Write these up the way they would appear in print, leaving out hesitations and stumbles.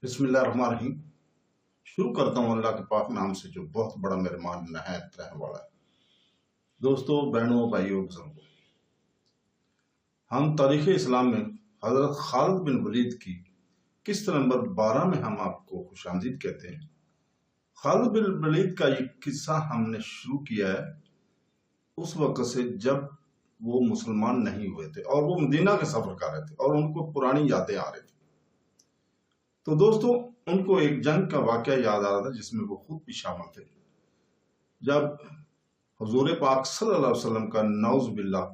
बिस्मिल्लाहिर्रहमानिर्रहीम। शुरू करता हूँ अल्लाह के पाक नाम से जो बहुत बड़ा मेहरबान नहायत रहने वाला है। दोस्तों, बहनों, भाइयों, बुजुर्गों, हम तारीख़ इस्लाम में हज़रत खालिद बिन वलीद की किस्त नंबर 12 में हम आपको खुशामदीद कहते हैं। खालिद बिन वलीद का ये किस्सा हमने शुरू किया है उस वक्त से जब वो मुसलमान नहीं हुए थे और वो मदीना के सफ़र कर रहे थे और उनको पुरानी यादें आ रही थी। तो दोस्तों, उनको एक जंग का वाक़या याद आ रहा था जिसमें वो खुद भी शामिल थे। जब हुजूर पाक सल्लल्लाहु अलैहि वसल्लम का नौज़ बिल्लाह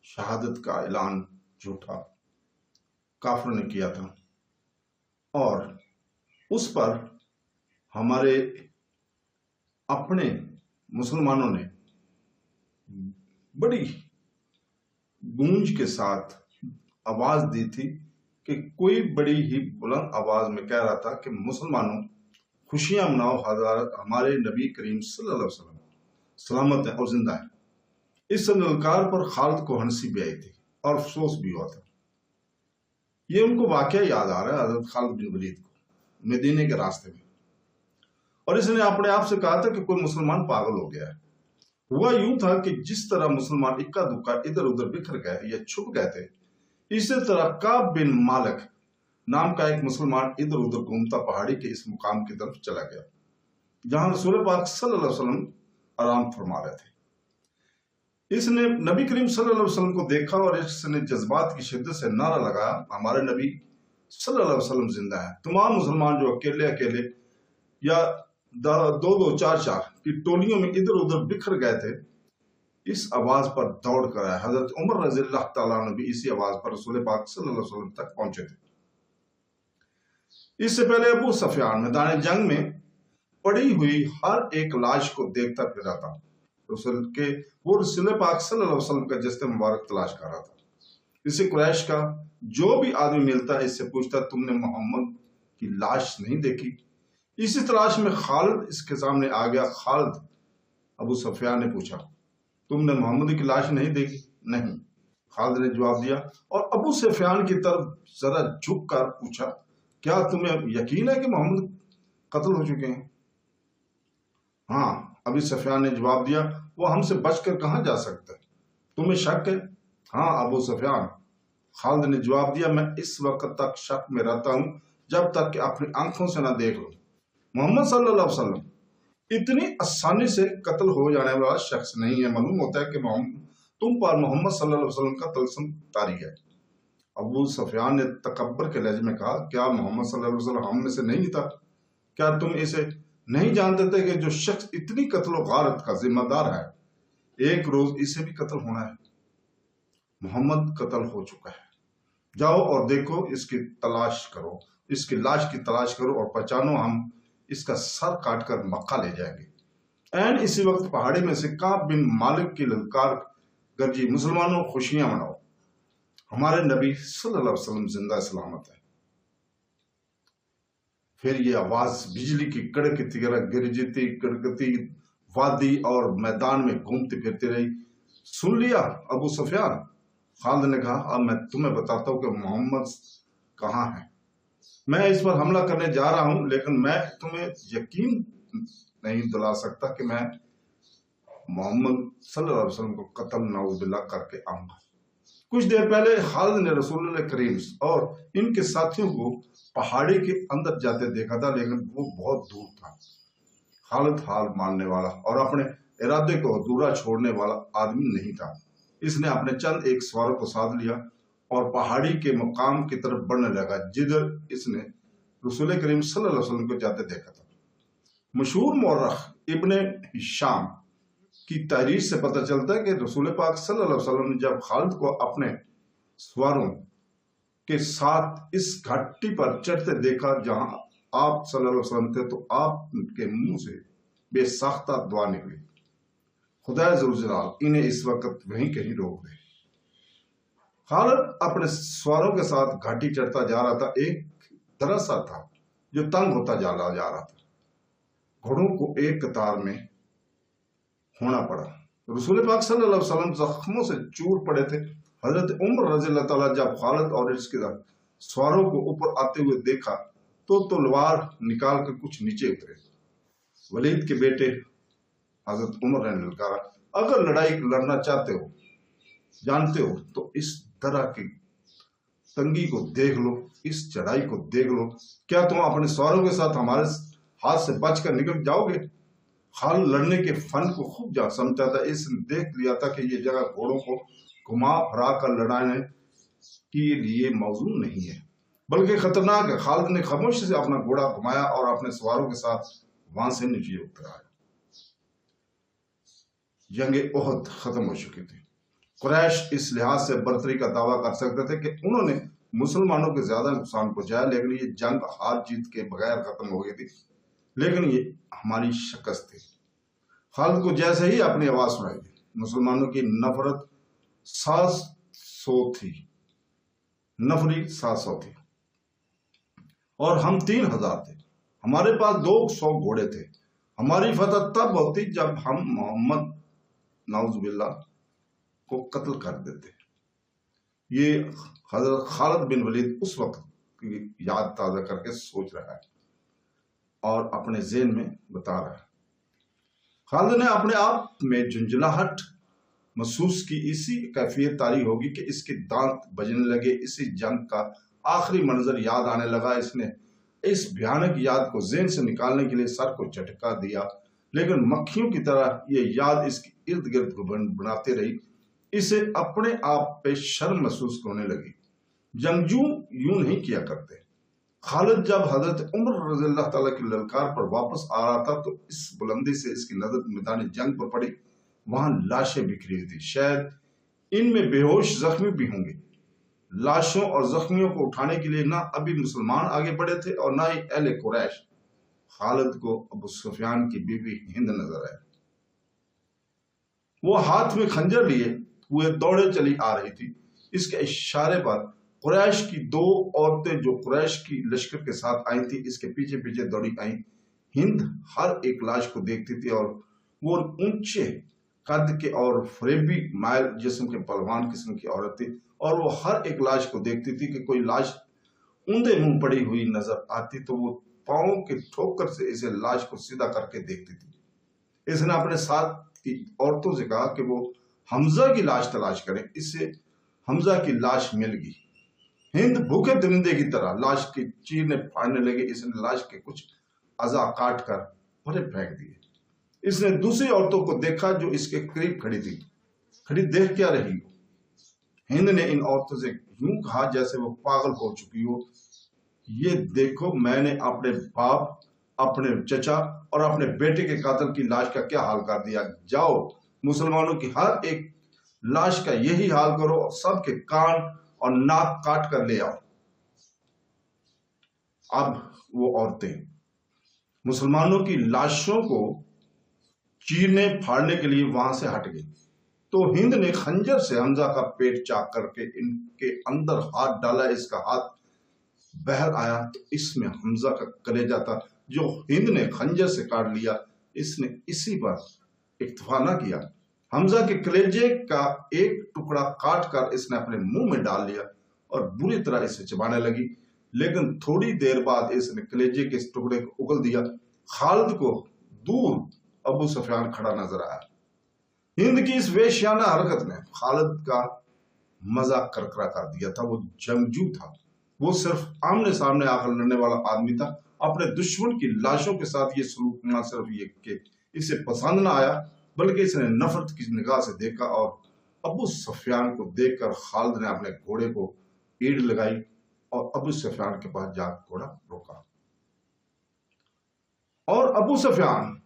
शहादत का ऐलान झूठा काफिर ने किया था और उस पर हमारे अपने मुसलमानों ने बड़ी गूंज के साथ आवाज दी थी कि कोई बड़ी ही बुलंद आवाज में कह रहा था कि मुसलमानों, खुशियां मनाओ, हमारे नबी करीम सल्लल्लाहु अलैहि वसल्लम सलामत है और जिंदा है। इस ललकार पर खालिद को हंसी भी आई थी और अफसोस भी हुआ था। ये उनको वाकया याद आ रहा है हजरत खालिद बिन वलीद को मदीने के रास्ते में, और इसने अपने आप से कहा था कि कोई मुसलमान पागल हो गया है। हुआ यूं था कि जिस तरह मुसलमान इक्का दुक्का इधर उधर बिखर गए या छुप गए थे, इसी तरह काब बिन मालिक नाम का एक मुसलमान इधर उधर घूमता पहाड़ी के इस मुकाम की तरफ चला गया जहां रसूल पाक सल्लल्लाहु अलैहि वसल्लम आराम फरमा रहे थे। इसने नबी करीम सल्लल्लाहु अलैहि वसल्लम को देखा और इसने जज्बात की शिद्दत से नारा लगाया, हमारे नबी सल्लल्लाहु अलैहि वसल्लम जिंदा है। तमाम मुसलमान जो अकेले अकेले या दो दो चार चार की टोलियों में इधर उधर बिखर गए थे, इस आवाज पर दौड़ कर आए। हजरत उमर रज़ी अल्लाह तआला अन्हु भी इसी आवाज पर रसूल पाक सल्लल्लाहु अलैहि वसल्लम तक पहुंचे थे। इससे पहले अबू सुफियान मैदान जंग में पड़ी हुई हर एक लाश को देखता फिरा था। वो रसूल पाक सल्लल्लाहु अलैहि वसल्लम का जिस्म मुबारक तलाश कर रहा था। इसे कुरैश का जो भी आदमी मिलता इससे पूछता, तुमने मोहम्मद की लाश नहीं देखी? इसी तलाश में खालिद इसके सामने आ गया। खालिद, अबू सुफियान ने पूछा, तुमने मोहम्मद की लाश नहीं देखी? नहीं, खालिद ने जवाब दिया और अबू सुफियान की तरफ जरा झुक कर पूछा, क्या तुम्हें यकीन है कि मोहम्मद कत्ल हो चुके हैं? हाँ, अबू सुफियान ने जवाब दिया, वो हमसे बचकर कहां जा सकता है? तुम्हें शक है? हाँ अबू सुफियान, खालिद ने जवाब दिया, मैं इस वक्त तक शक में रहता हूं जब तक कि अपनी आंखों से ना देख लूं। मोहम्मद सल्लल्लाहु अलैहि वसल्लम इतनी आसानी से कत्ल हो जाने वाला शख्स नहीं है। मालूम होता है कि तुम पर मोहम्मद सल्लल्लाहु अलैहि वसल्लम का तलस्सुम तारी है। अबू सुफियान ने तकब्बर के लहजे में कहा, क्या मोहम्मद सल्लल्लाहु अलैहि वसल्लम हम में से नहीं था? क्या तुम इसे नहीं जानते थे कि जो शख्स इतनी कत्ल गारत का जिम्मेदार है, एक रोज इसे भी कत्ल होना है? मोहम्मद कत्ल हो चुका है, जाओ और देखो, इसकी तलाश करो, इसकी लाश की तलाश करो और पहचानो, हम इसका सर काटकर मक्का ले जाएंगे। ऐन इसी वक्त पहाड़ी में से काब बिन मालिक की ललकार गरजी, मुसलमानों खुशियां मनाओ, हमारे नबी सल्लल्लाहु अलैहि वसल्लम जिंदा सलामत है। फिर ये आवाज बिजली की कड़क की तरह गिरजती कड़कती वादी और मैदान में घूमती फिरती रही। सुन लिया अबू सुफियान? खालिद ने कहा, अब मैं तुम्हें बताता हूं कि मोहम्मद कहाँ है। मैं इस पर हमला करने जा रहा हूं, लेकिन मैं तुम्हें यकीन नहीं दिला सकता कि मैं मोहम्मद सल्लल्लाहु अलैहि वसल्लम को कत्ल नाउज़ुबिल्लाह करके आऊंगा। कुछ देर पहले खालिद ने रसूल करीम और इनके साथियों को पहाड़ी के अंदर जाते देखा था, लेकिन वो बहुत दूर था। खालिद हाल मानने वाला और अपने इरादे को अधूरा छोड़ने वाला आदमी नहीं था। इसने अपने चंद एक सवारों को साथ लिया और पहाड़ी के मुकाम की तरफ बढ़ने लगा जिधर इसने रसूल करीम सल्लल्लाहु अलैहि वसल्लम को जाते देखा था। मशहूर मौरख इब्ने हिशाम की तहरीर से पता चलता है कि रसूल पाक सल्लल्लाहु अलैहि वसल्लम ने जब खालिद को अपने सवारों के साथ इस घाटी पर चढ़ते देखा जहां आप सल्लल्लाहु अलैहि वसल्लम थे, तो आपके मुंह से बेसाख्ता दुआ निकली, खुदा ज़ुल जलाल इन्हें इस वक्त वहीं कहीं रोक दे। खालिद अपने सवारों के साथ घाटी चढ़ता जा रहा था। एक दरसा था जो तंग होता जा रहा था। घोड़ों को एक कतार में होना पड़ा। रसूल पाक सल्लल्लाहु अलैहि वसल्लम जख्मों से चूर पड़े थे। हजरत उमर रज़ी अल्लाह तआला जब खालिद और इसके सवारों को ऊपर आते हुए देखा तो तलवार निकाल कर कुछ नीचे उतरे। वलीद के बेटे हजरत उमर ने ललकारा, अगर लड़ाई लड़ना चाहते हो, जानते हो, तो इस तरह की तंगी को देख लो, इस चढ़ाई को देख लो, क्या तुम अपने सवारों के साथ हमारे हाथ से बचकर निकल जाओगे? खालिद लड़ने के फन को खूब समझता था। इसने देख लिया था कि ये जगह घोड़ों को घुमा फिरा कर लड़ाने के लिए मौजूद नहीं है, बल्कि खतरनाक है। खालिद ने खामोशी से अपना घोड़ा घुमाया और अपने सवारों के साथ वहां से नीचे उतर आया। जंग ओहद खत्म हो चुकी थी। कुरैश इस लिहाज से बरतरी का दावा कर सकते थे कि उन्होंने मुसलमानों के ज्यादा नुकसान पहुंचाया, लेकिन ये जंग हार जीत के बगैर खत्म हो गई थी। लेकिन ये हमारी शिकस्त थी। खालिद को जैसे ही अपनी आवाज सुनाई दी, मुसलमानों की नफरत 700 थी, नफरी 700 थी और हम 3000 थे। हमारे पास 200 घोड़े थे। हमारी फतह तब होती जब हम मोहम्मद नाउजुबिल्लाह को कत्ल कर देते। ये हजरत खालिद बिन वलीद उस वक्त की याद ताजा करके सोच रहा है और अपने ज़हन में बता रहा है। खालिद ने अपने आप में झुंझलाहट महसूस की। इसी कैफियत तारी होगी कि इसके दांत बजने लगे। इसी जंग का आखिरी मंजर याद आने लगा। इसने इस भयानक याद को ज़हन से निकालने के लिए सर को झटका दिया, लेकिन मक्खियों की तरह ये याद इसके इर्द गिर्द बनाते रही। इसे अपने आप पे शर्म महसूस होने लगी। जंगजू यूं नहीं किया करते। खालिद जब हजरत उमर रज़ियल्लाहु ताला की ललकार पर वापस आ रहा था, तो इस बुलंदी से इसकी नजर मैदान जंग पर पड़ी। वहां लाशें बिखरी हुई थी, शायद इनमें बेहोश जख्मी भी होंगे। लाशों और जख्मियों को उठाने के लिए ना अभी मुसलमान आगे बढ़े थे और ना ही अहले कुरैश। खालिद को अबू सुफियान की बीवी हिंद नजर आई। वो हाथ में खंजर लिए हुए दौड़े चली आ रही थी। इसके इशारे पर कुरैश की 2 औरतें जो कुरैश की लश्कर के साथ आई थी, इसके पीछे पीछे दौड़ी आई। हिंद हर एक लाश को देखती थी और वो ऊंचे कद के और फरेबी मायल जिस्म के पहलवान किस्म की औरत थी, और वो हर एक लाश को देखती थी कि कोई लाश ऊंधे मुंह पड़ी हुई नजर आती तो वो पांव के ठोकर से इसे लाश को सीधा करके देखती थी। इसने अपने साथ की औरतों से कहा कि वो हमजा की लाश तलाश करें। इससे हमजा की लाश मिल गई। हिंद भूखे दरिंदे की तरह लाश के चीरने फाड़ने लगे। इसने लाश के कुछ अज़ा काट कर भरे फेंक दिए। इसने दूसरी औरतों को देखा जो इसके करीब खड़ी थी। खड़ी देख क्या रही हो? हिंद ने इन औरतों से यूं कहा जैसे वो पागल हो चुकी हो। ये देखो, मैंने अपने बाप, अपने चचा और अपने बेटे के कातिल की लाश का क्या हाल कर दिया। जाओ, मुसलमानों की हर एक लाश का यही हाल करो और सबके कान और नाक काट कर ले आओ। अब वो औरतें मुसलमानों की लाशों को चीरने फाड़ने के लिए वहां से हट गई। तो हिंद ने खंजर से हमजा का पेट चाक करके इनके अंदर हाथ डाला। इसका हाथ बाहर आया तो इसमें हमजा का कलेजा था जो हिंद ने खंजर से काट लिया। इसने इसी पर इक्तफा न किया। हमजा के कलेजे का एक टुकड़ा काट कर इसने अपने मुंह में डाल लिया और बुरी तरह इसे चबाने लगी। लेकिन थोड़ी देर बाद इसने कलेजे के इस टुकड़े को उगल दिया। खालिद को दूर अबू सुफियान खड़ा नजर आया। हिंद की इस वेश्याना हरकत ने खालिद का मजाक करकरा कर दिया था। वो जंगजू था। वो सिर्फ आमने सामने आकर लड़ने वाला आदमी था। अपने दुश्मन की लाशों के साथ ये सलूक न सिर्फ ये कि इसे पसंद न आया, बल्कि इसने नफरत की निगाह से देखा। और अबू सुफियान को देखकर खालिद ने अपने घोड़े को ईड़ लगाई और अबू सुफियान के पास जाकर घोड़ा रोका। और अबू सुफियान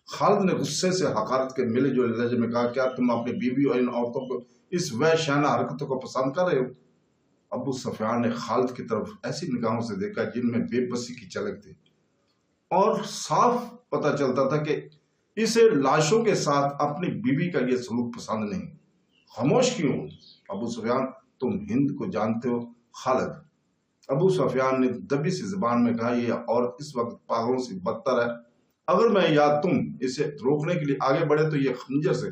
खालिद ने गुस्से से हकारत के मिले जो लहजे में कहा, क्या तुम अपनी बीवी और इन औरतों को इस वहशाना हरकतों को पसंद कर रहे हो? अबू सुफियान ने खालिद की तरफ ऐसी निगाहों से देखा जिनमें बेबसी की झलक थी और साफ पता चलता था कि इसे लाशों के साथ अपनी बीवी का यह सलूक पसंद नहीं। खामोश क्यों अबू सुफियान? तुम हिंद को जानते हो? खालिद, अबू सुफियान ने दबी सी जुबान में कहा, यह औरत इस वक्त पागलों से बदतर है। अगर मैं या तुम इसे रोकने के लिए आगे बढ़े तो यह खंजर से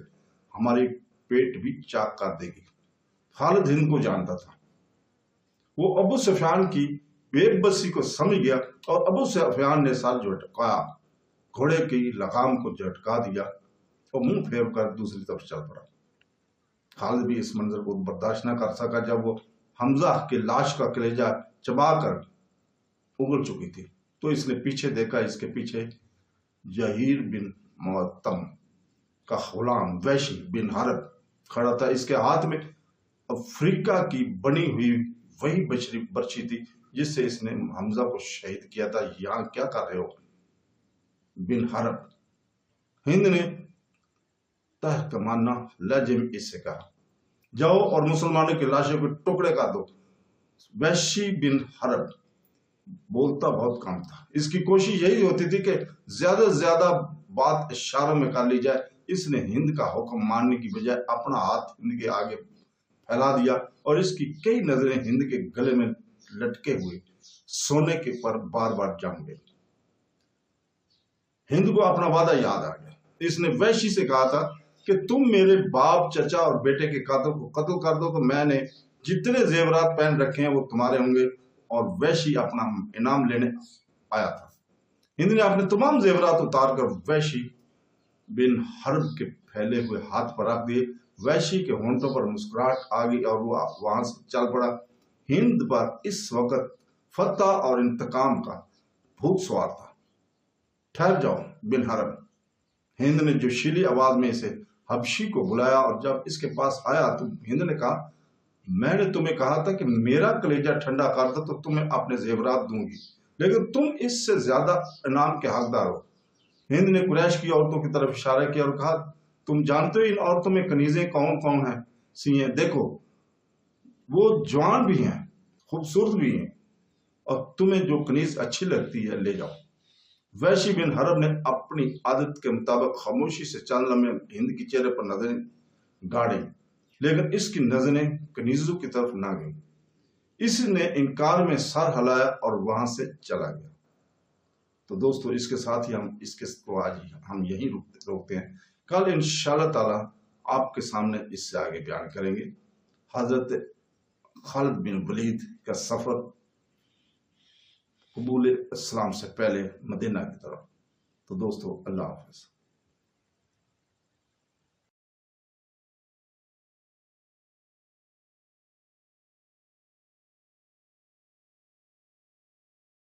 हमारी पेट भी चाक कर देगी। खालिद हिंद को जानता था। वो अबू सुफियान की बेबसी को समझ गया और अबू सुफियान ने सर झटकाया, घोड़े की लगाम को झटका दिया और मुंह फेर कर दूसरी तरफ चल पड़ा। खालिद भी इस मंजर को बर्दाश्त न कर सका। जब वो हमजा की लाश का कलेजा चबाकर उगल चुकी थी तो इसने पीछे देखा। इसके पीछे जहीर बिन मुअत्तम का गुलाम वैशी बिन हरब खड़ा था। इसके हाथ में अफ्रीका की बनी हुई वही बर्छी थी जिससे इसने हमजा को शहीद किया था। यहाँ क्या कर रहे हो बिन हरब? हिंद ने तहकमाना लहजे में इससे कहा, जाओ और मुसलमानों की लाशों के टुकड़े कर दो। वैशी बिन हरब बोलता बहुत कम था। इसकी कोशिश यही होती थी कि ज्यादा से ज्यादा बात इशारों में कर ली जाए। इसने हिंद का हुक्म मानने की बजाय अपना हाथ हिंद के आगे फैला दिया और इसकी कई नजरें हिंद के गले में लटके हुए सोने के पर बार बार जम गई। हिंद को अपना वादा याद आ गया। इसने वैशी से कहा था कि तुम मेरे बाप, चचा और बेटे के कातिल को कत्ल कर दो तो मैंने जितने जेवरात पहन रखे हैं वो तुम्हारे होंगे। और वैशी अपना इनाम लेने आया था। हिंद ने अपने तमाम जेवरात उतार कर वैशी बिन हर्ब के फैले हुए हाथ पर रख दिए। वैशी के होंठों पर मुस्कुराहट आ गई और वो वहां से चल पड़ा। हिंद पर इस वक्त फतह और इंतकाम का भूत सवार था। ठहर जाओ बिन हरब। हिंद ने जोशीली आवाज में इसे हबशी को बुलाया और जब इसके पास आया तो हिंद ने कहा, मैंने तुम्हें कहा था कि मेरा कलेजा ठंडा कर दो तो तुम्हें अपने जेवरात दूंगी, लेकिन तुम इससे ज्यादा इनाम के हकदार हो। हिंद ने कुरैश की औरतों की तरफ इशारा किया और कहा, तुम जानते हो इन औरतों में कनीजें कौन कौन हैं? सिंह देखो, वो जवान भी हैं, खूबसूरत भी हैं, और तुम्हें जो कनीज अच्छी लगती है ले जाओ। वैशी बिन हरब ने अपनी आदत के मुताबिक खामोशी से चंद लम्हे हिंद के चेहरे पर नजरें गाड़ी, लेकिन इसकी नजरें कनीजों की तरफ ना गई। इसने इनकार में सर हिलाया और वहां से चला गया। तो दोस्तों, इसके साथ ही हम इसके को आज हम यहीं रोकते हैं। कल इंशाअल्लाह ताला आपके सामने इससे आगे बयान करेंगे हजरत खालिद बिन वलीद का सफर कबूल इस्लाम से पहले मदीना की तरफ। तो दोस्तों, अल्लाह हाफिज।